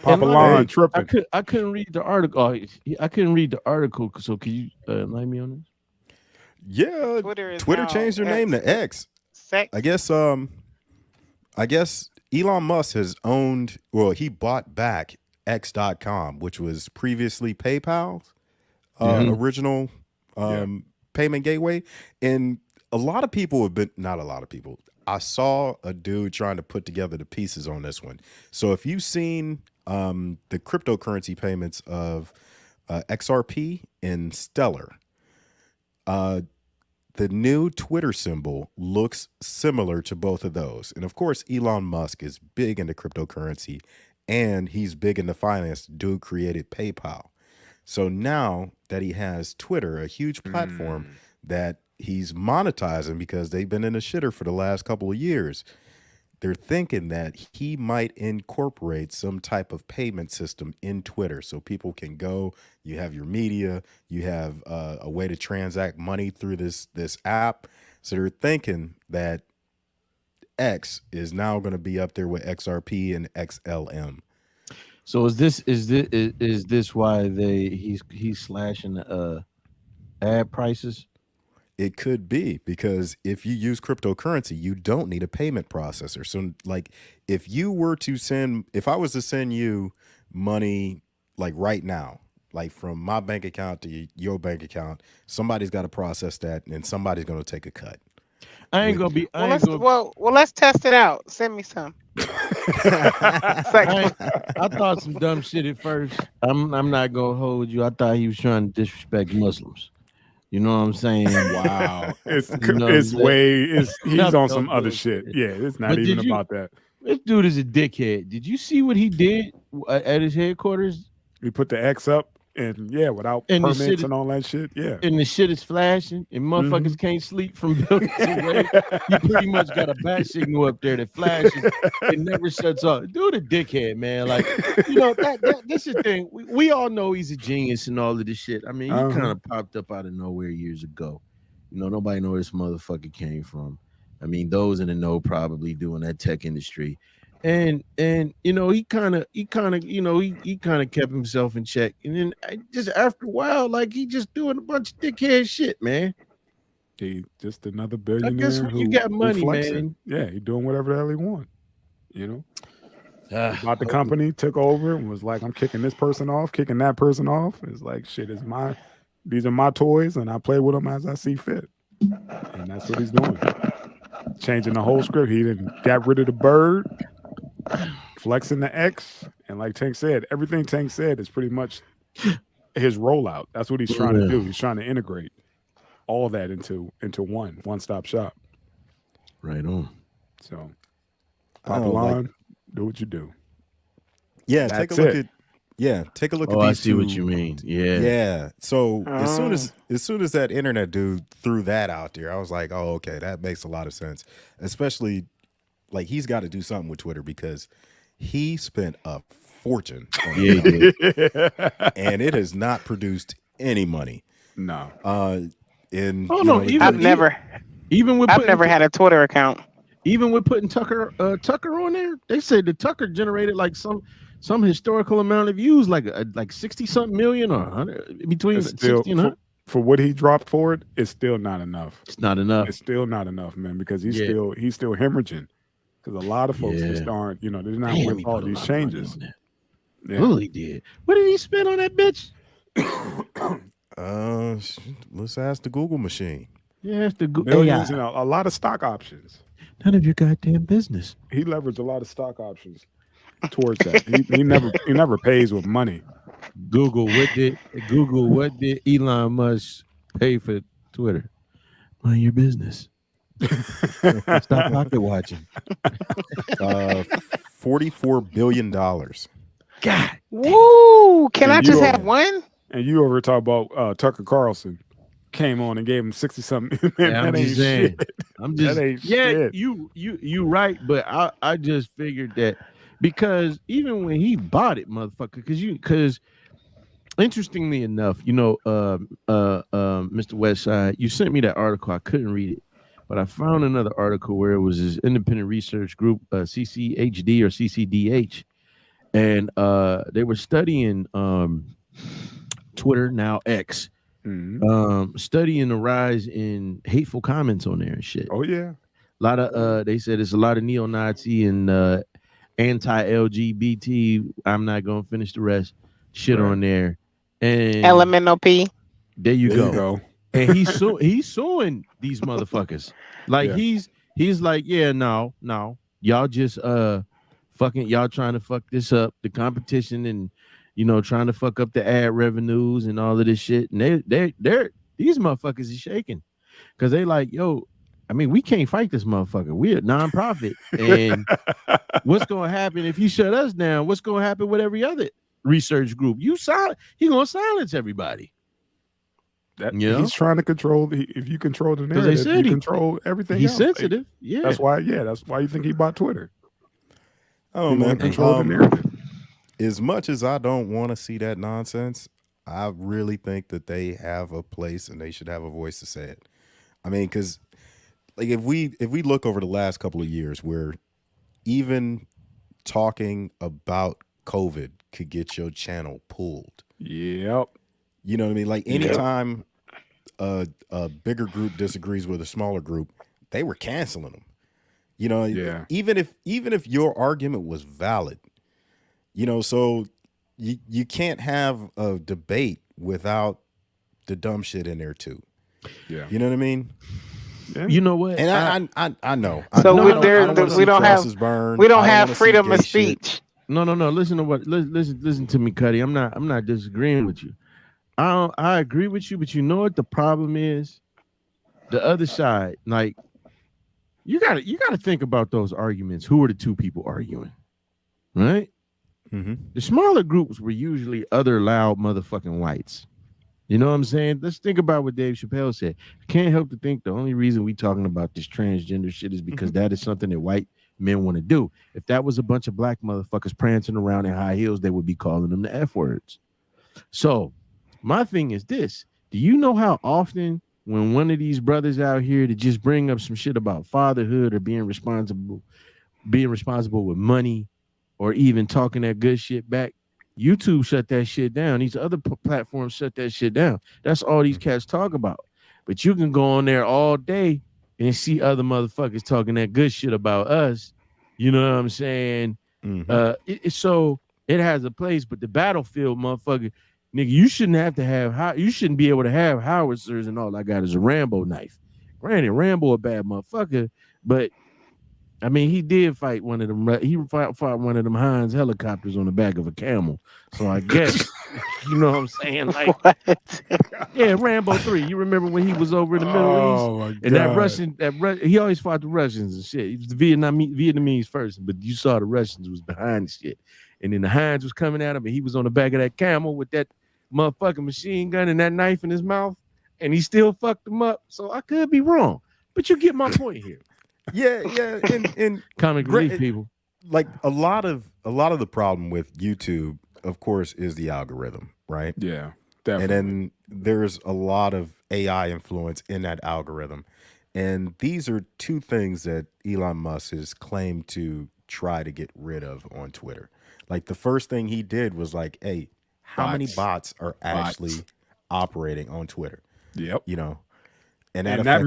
Papa Lon tripping. I couldn't read the article. I couldn't read the article. So can you enlighten me on this? Yeah, Twitter is Twitter now changed their name X. to X. I Sex. guess I guess Elon Musk has owned, well, he bought back X.com, which was previously PayPal's original payment gateway. And a lot of people have been, not a lot of people, I saw a dude trying to put together the pieces on this one. So if you've seen the cryptocurrency payments of XRP and Stellar, the new Twitter symbol looks similar to both of those. And of course, Elon Musk is big into cryptocurrency and he's big into finance. Dude created PayPal. So now that he has Twitter, a huge platform that he's monetizing because they've been in a shitter for the last couple of years, they're thinking that he might incorporate some type of payment system in Twitter so people can go, you have your media, you have a way to transact money through this app. So they're thinking that X is now going to be up there with XRP and XLM. So is this why he's slashing ad prices? It could be, because if you use cryptocurrency, you don't need a payment processor. So like if I was to send you money like right now, like from my bank account to your bank account, somebody's got to process that and somebody's going to take a cut. Let's test it out. Send me some. I thought some dumb shit at first. I'm not gonna hold you. I thought he was trying to disrespect Muslims. You know what I'm saying? Wow. He's Not on some dumb other bullshit. shit. Yeah, it's not even about that. This dude is a dickhead. Did you see what he did at his headquarters? He put the X up and without permits and all that shit. Yeah. And the shit is flashing and motherfuckers can't sleep from buildings away. You pretty much got a bat signal up there that flashes. It never shuts off. Dude, a dickhead, man. Like, you know, this is the thing. We all know he's a genius and all of this shit. I mean, he kind of popped up out of nowhere years ago. You know, nobody knows where this motherfucker came from. I mean, those in the know probably doing that tech industry. And you know, he kind of kept himself in check. And then just after a while, like he just doing a bunch of dickhead shit, man. He just another billionaire. I guess when you got money, man. Yeah, he doing whatever the hell he want. You know, bought the company, took over, and was like, "I'm kicking this person off, kicking that person off." It's like, shit, these are my toys, and I play with them as I see fit. And that's what he's doing. Changing the whole script. He didn't got rid of the bird. Flexing the X, and like Tank said, everything Tank said is pretty much his rollout. That's what he's trying to do. He's trying to integrate all of that into one-stop shop. Right on. So, Papa Lon, do what you do. Yeah, take a look at these. I see what you mean. Yeah. So as soon as that internet dude threw that out there, I was like, oh, okay, that makes a lot of sense. Especially, like, he's got to do something with Twitter because he spent a fortune on it. And it has not produced any money. No. I've never had a Twitter account. Even with putting Tucker on there, they said that Tucker generated like some historical amount of views, like 60-something million or 100, between 60 and 100. For what he dropped for it, it's still not enough. It's not enough. It's still not enough, man, because he's still hemorrhaging. Because a lot of folks just aren't, they're not with all these changes. Well, he did. What did he spend on that bitch? Let's ask the Google machine. Yeah, it's the Google. Millions and a lot of stock options. None of your goddamn business. He leveraged a lot of stock options towards that. he never pays with money. Google, what did Elon Musk pay for Twitter? Mind your business. Stop pocket watching. $44 billion. God. Woo! Can I just have one? And you over talk about Tucker Carlson came on and gave him 60-something. I'm just saying. Shit. You right, but I just figured that because even when he bought it, motherfucker, because interestingly enough, Mr. Westside, you sent me that article. I couldn't read it. But I found another article where it was his independent research group, CCHD or CCDH, and they were studying Twitter, now X, studying the rise in hateful comments on there and shit. Oh yeah, a lot of they said it's a lot of neo-Nazi and anti-LGBT. I'm not gonna finish the rest shit on there. And Elemental P. There you go. And he's suing these motherfuckers. Like he's like, yeah, no, y'all just fucking y'all trying to fuck this up, the competition, and trying to fuck up the ad revenues and all of this shit. And they're these motherfuckers is shaking because they like, yo, I mean, we can't fight this motherfucker. We're a nonprofit, and what's gonna happen if you shut us down? What's gonna happen with every other research group? He gonna silence everybody. He's trying to control. If you control the narrative, you control everything. He's else. sensitive. That's why you think he bought Twitter. Oh man, control the narrative. As much as I don't want to see that nonsense, I really think that they have a place and they should have a voice to say it. I mean, because like if we look over the last couple of years, where even talking about COVID could get your channel pulled. Yep. You know what I mean? Like anytime a bigger group disagrees with a smaller group, they were canceling them. Even if your argument was valid, so you can't have a debate without the dumb shit in there too. Yeah. You know what I mean? Yeah. You know what? And I know. So we don't have freedom of speech. No. Listen to me, Cuddy. I'm not disagreeing with you. I agree with you, but you know what the problem is? The other side, like you gotta think about those arguments. Who are the two people arguing? Right? Mm-hmm. The smaller groups were usually other loud motherfucking whites. You know what I'm saying? Let's think about what Dave Chappelle said. I can't help to think the only reason we talking about this transgender shit is because that is something that white men want to do. If that was a bunch of black motherfuckers prancing around in high heels, they would be calling them the F words. So my thing is this. Do you know how often when one of these brothers out here to just bring up some shit about fatherhood or being responsible with money or even talking that good shit back, YouTube shut that shit down. These other platforms shut that shit down. That's all these cats talk about. But you can go on there all day and see other motherfuckers talking that good shit about us. You know what I'm saying? Mm-hmm. So it has a place, but the battlefield, motherfucker, nigga, you shouldn't be able to have howitzers and all I got is a Rambo knife. Granted, Rambo a bad motherfucker, but I mean, he did fight one of them. He fought one of them Heinz helicopters on the back of a camel. So I guess, you know what I'm saying? Like, yeah, Rambo 3. You remember when he was over in the Middle East? And that Russian, he always fought the Russians and shit. He was the Vietnamese first, but you saw the Russians was behind the shit. And then the Heinz was coming at him, and he was on the back of that camel with that motherfucking machine gun and that knife in his mouth, and he still fucked him up. So I could be wrong, but you get my point here. Yeah, and comic relief people. Like a lot of the problem with YouTube, of course, is the algorithm, right? Yeah, definitely. And then there's a lot of AI influence in that algorithm. And these are two things that Elon Musk has claimed to try to get rid of on Twitter. Like the first thing he did was like, hey, how many bots are actually operating on Twitter? Yep. And that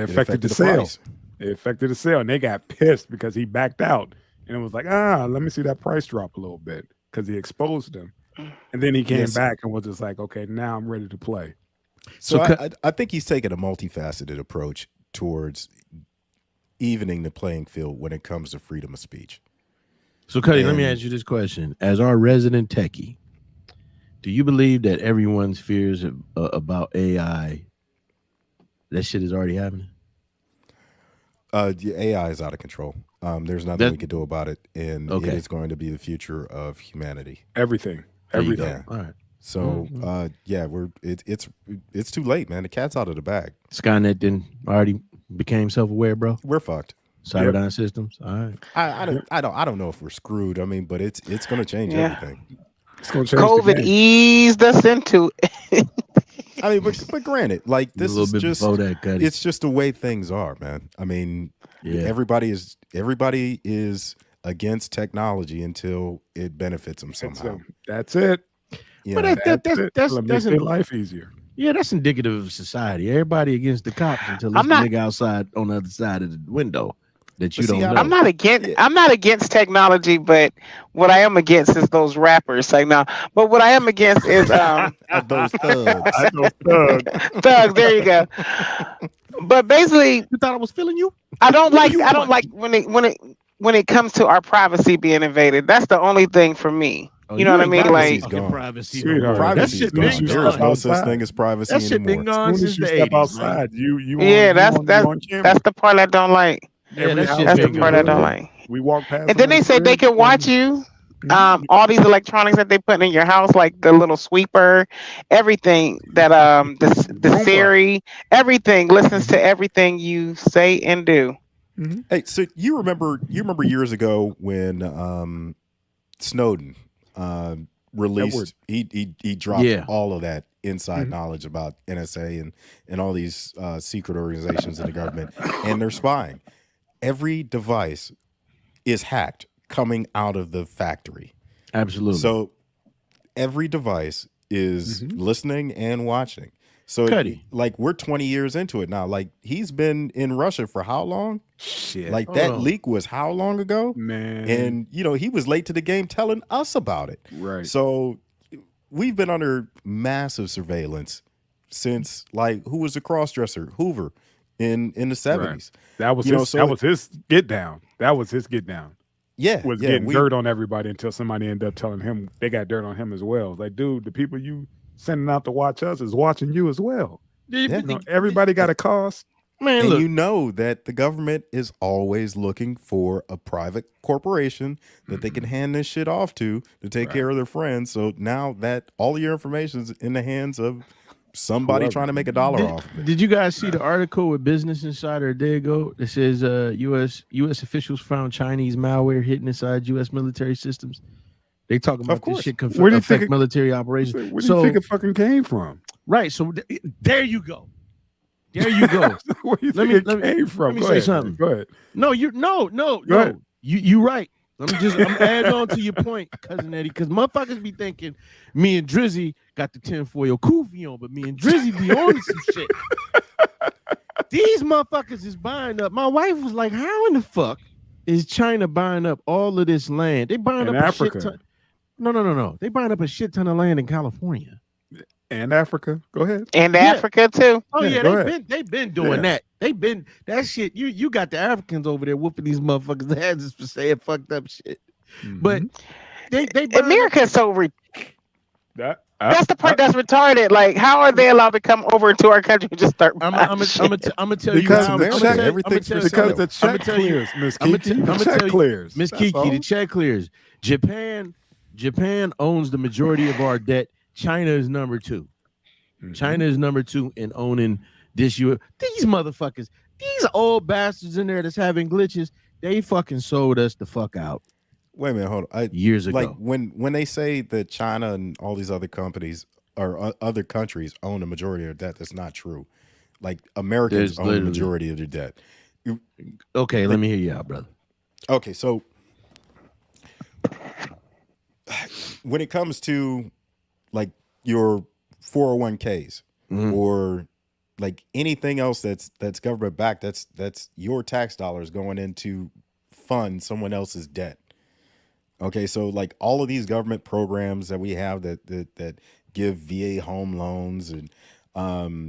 affected the sale. Price. It affected the sale, and they got pissed because he backed out, and it was like, let me see that price drop a little bit because he exposed them, and then he came back and was just like, okay, now I'm ready to play. So I think he's taken a multifaceted approach towards evening the playing field when it comes to freedom of speech. So, Cuddy, let me ask you this question: as our resident techie, do you believe that everyone's fears about AI, that shit is already happening? The AI is out of control. There's nothing we can do about it, and it is going to be the future of humanity. Everything. Yeah. All right. So, it's too late, man. The cat's out of the bag. Skynet didn't already became self-aware, bro. We're fucked. Cyberdyne systems. All right. I don't know if we're screwed. I mean, but it's going to change everything. It's going to change COVID eased us into it. I mean, but granted, like this is just it's just the way things are, man. I mean, everybody is against technology until it benefits them somehow. That's it. But that's makes their life easier. Yeah, that's indicative of society. Everybody against the cops until this nigga outside on the other side of the window that you don't know. I'm not against technology, but what I am against is those rappers. Like now, but what I am against is those thugs. Thugs. There you go. But basically, you thought I was feeling you. I don't like when it comes to our privacy being invaded. That's the only thing for me. You know what I mean? Like privacy. That shit been gone. There's no such thing as privacy that shit anymore. Been gone as soon as you step outside, that's the part I don't like. Yeah, that's the part I don't like. We walk past, and then they say they can watch you. All these electronics that they put in your house, like the little sweeper, everything that the Siri, everything listens to everything you say and do. Mm-hmm. Hey, so you remember years ago when Snowden released he dropped all of that inside knowledge about NSA and all these secret organizations in the government and their spying. Every device is hacked coming out of the factory. Absolutely. So every device is listening and watching. So like we're 20 years into it now. Like he's been in Russia for how long? Shit. Like that leak was how long ago? Man. And he was late to the game telling us about it. Right. So we've been under massive surveillance since like who was the cross-dresser? Hoover in the 70s. Right. That was that was his get down. That was his get down. Yeah. Was getting dirt on everybody until somebody ended up telling him they got dirt on him as well. Like, dude, the people you sending out to watch us is watching you as well. Yeah. Everybody got a cost. Man, and you know that the government is always looking for a private corporation that they can hand this shit off to take care of their friends. So now that all your information is in the hands of somebody trying to make a dollar off of it. Did you guys see the article with Business Insider a day ago that says U.S. officials found Chinese malware hidden inside U.S. military systems? They talk about this shit affect military operations. Where do you think it fucking came from? Right. So there you go. There you go. Where do you think it came from? Let me say something. Go ahead. No. You right. I'm adding on to your point, cousin Eddie, because motherfuckers be thinking me and Drizzy got the tinfoil kufi on, but me and Drizzy be on some shit. These motherfuckers is buying up. My wife was like, "How in the fuck is China buying up all of this land? They buying up Africa. A shit ton. No. They buying up a shit ton of land in California and Africa. Go ahead. And Africa too. Oh yeah, they've been doing that. They've been that shit. You got the Africans over there whooping these motherfuckers' heads for saying fucked up shit. But they America's so that's the part that's retarded. Like, how are they allowed to come over to our country and just start? I'm gonna tell you how everything's because the check clears, Miss Kiki. The check clears, Miss Kiki. The check clears. Japan owns the majority of our debt. China is number 2. China is number 2 in owning this year. These motherfuckers, these old bastards in there that's having glitches, they fucking sold us the fuck out. Wait a minute, hold on. Years ago. Like when they say that China and all these other companies or other countries own the majority of debt, that's not true. Like Americans own the majority of their debt. Okay, let me hear you out, brother. Okay, so when it comes to like your 401ks or like anything else that's government backed, that's your tax dollars going into fund someone else's debt. Okay, so like all of these government programs that we have that give VA home loans and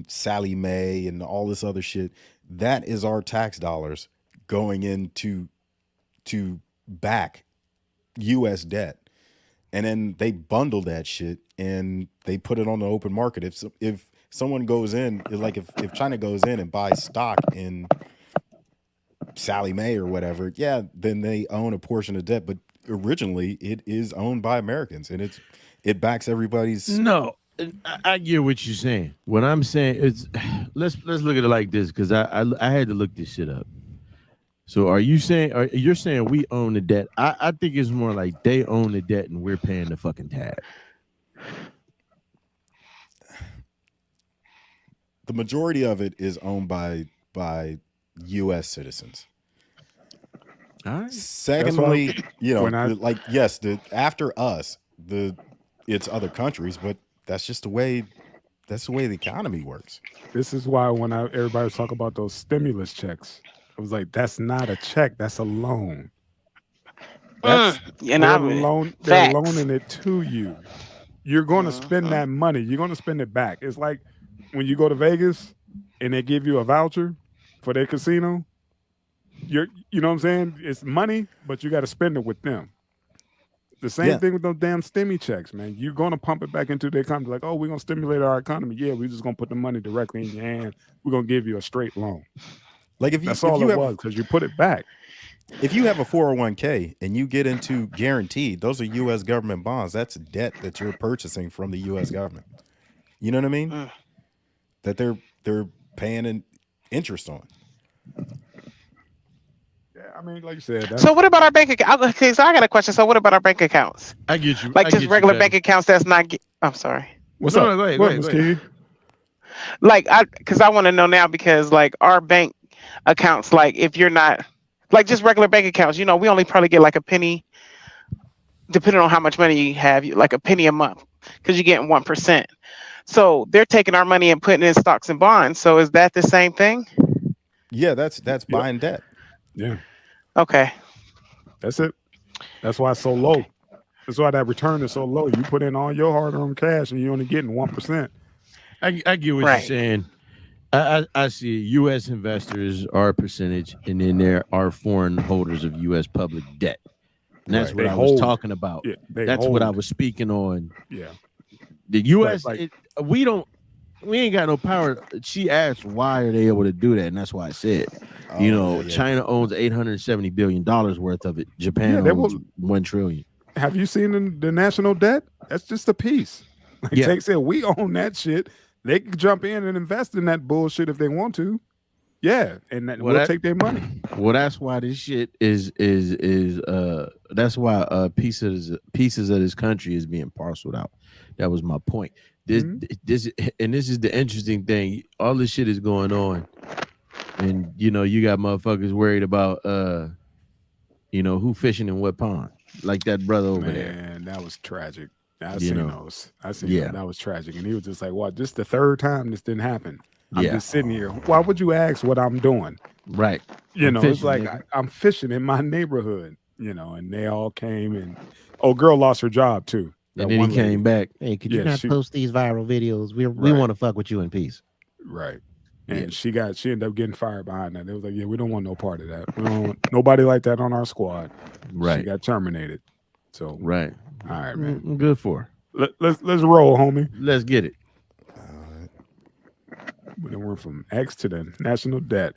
Sally Mae and all this other shit, that is our tax dollars going into to back U.S. debt. And then they bundle that shit and they put it on the open market. If someone goes in, like if China goes in and buys stock in Sally Mae or whatever, yeah, then they own a portion of debt. But originally, it is owned by Americans, and it backs everybody's. No, I get what you're saying. What I'm saying is, let's look at it like this, because I had to look this shit up. So you're saying we own the debt? I think it's more like they own the debt and we're paying the fucking tab. The majority of it is owned by U.S. citizens. All right. Secondly, when after us, it's other countries, but that's just the way the economy works. this is why when everybody was talking about those stimulus checks, I was like, that's not a check, that's a loan. That's And they're facts. loaning it to you. You're going to spend that money. You're going to spend it back. It's like when you go to Vegas and they give you a voucher for their casino. You know what I'm saying? It's money, but you got to spend it with them. The same Yeah. thing with those damn stimmy checks, man. You're going to pump it back into the economy. Like, oh, we're going to stimulate our economy. Yeah, we're just going to put the money directly in your hand. We're going to give you a straight loan. Like That's all it was, because you put it back. If you have a 401k and you get into guaranteed, those are U.S. government bonds. That's debt that you're purchasing from the U.S. government. You know what I mean? That they're paying an interest on. Yeah, I mean, like you said. So what about our bank account? Okay, so I got a question. So what about our bank accounts? I get you. Like just regular bank accounts that's not. I'm sorry. What's up? No, go ahead. Miss Key? Like because I want to know now because like our bank accounts, like if you're not like just regular bank accounts, we only probably get like a penny, depending on how much money you have, like a penny a month because you're getting 1%. So they're taking our money and putting it in stocks and bonds. So is that the same thing? Yeah, that's buying debt. Yeah. Okay. That's it. That's why it's so low. That's why that return is so low. You put in all your hard-earned cash and you're only getting 1%. I get what you're saying. I see U.S. investors are a percentage, and then there are foreign holders of U.S. public debt. And that's what I was talking about. Yeah, that's what I was speaking on. Yeah. The U.S. We ain't got no power. She asked why are they able to do that, and that's why I said, China owns $870 billion worth of it. Japan owns $1 trillion. Have you seen the national debt? That's just a piece. Like Take said, we own that shit. They can jump in and invest in that bullshit if they want to. Yeah, and we'll take their money. Well, that's why this shit is that's why pieces of this country is being parceled out. That was my point. This is the interesting thing. All this shit is going on, and you got motherfuckers worried about who fishing in what pond, like that brother over there. Man, that was tragic. I seen those. That was tragic, and he was just like, "What? This the third time this didn't happen." I'm just sitting here. Why would you ask what I'm doing? Right. It's like I'm fishing in my neighborhood. And they all came and girl lost her job too. And then he came back. Hey, could you not post these viral videos? We want to fuck with you in peace. Right. And she ended up getting fired behind that. They was like, yeah, we don't want no part of that. We don't want nobody like that on our squad. Right. She got terminated. So right. All right, man. Good for her. Let's roll, homie. Let's get it. We then went from X to the national debt.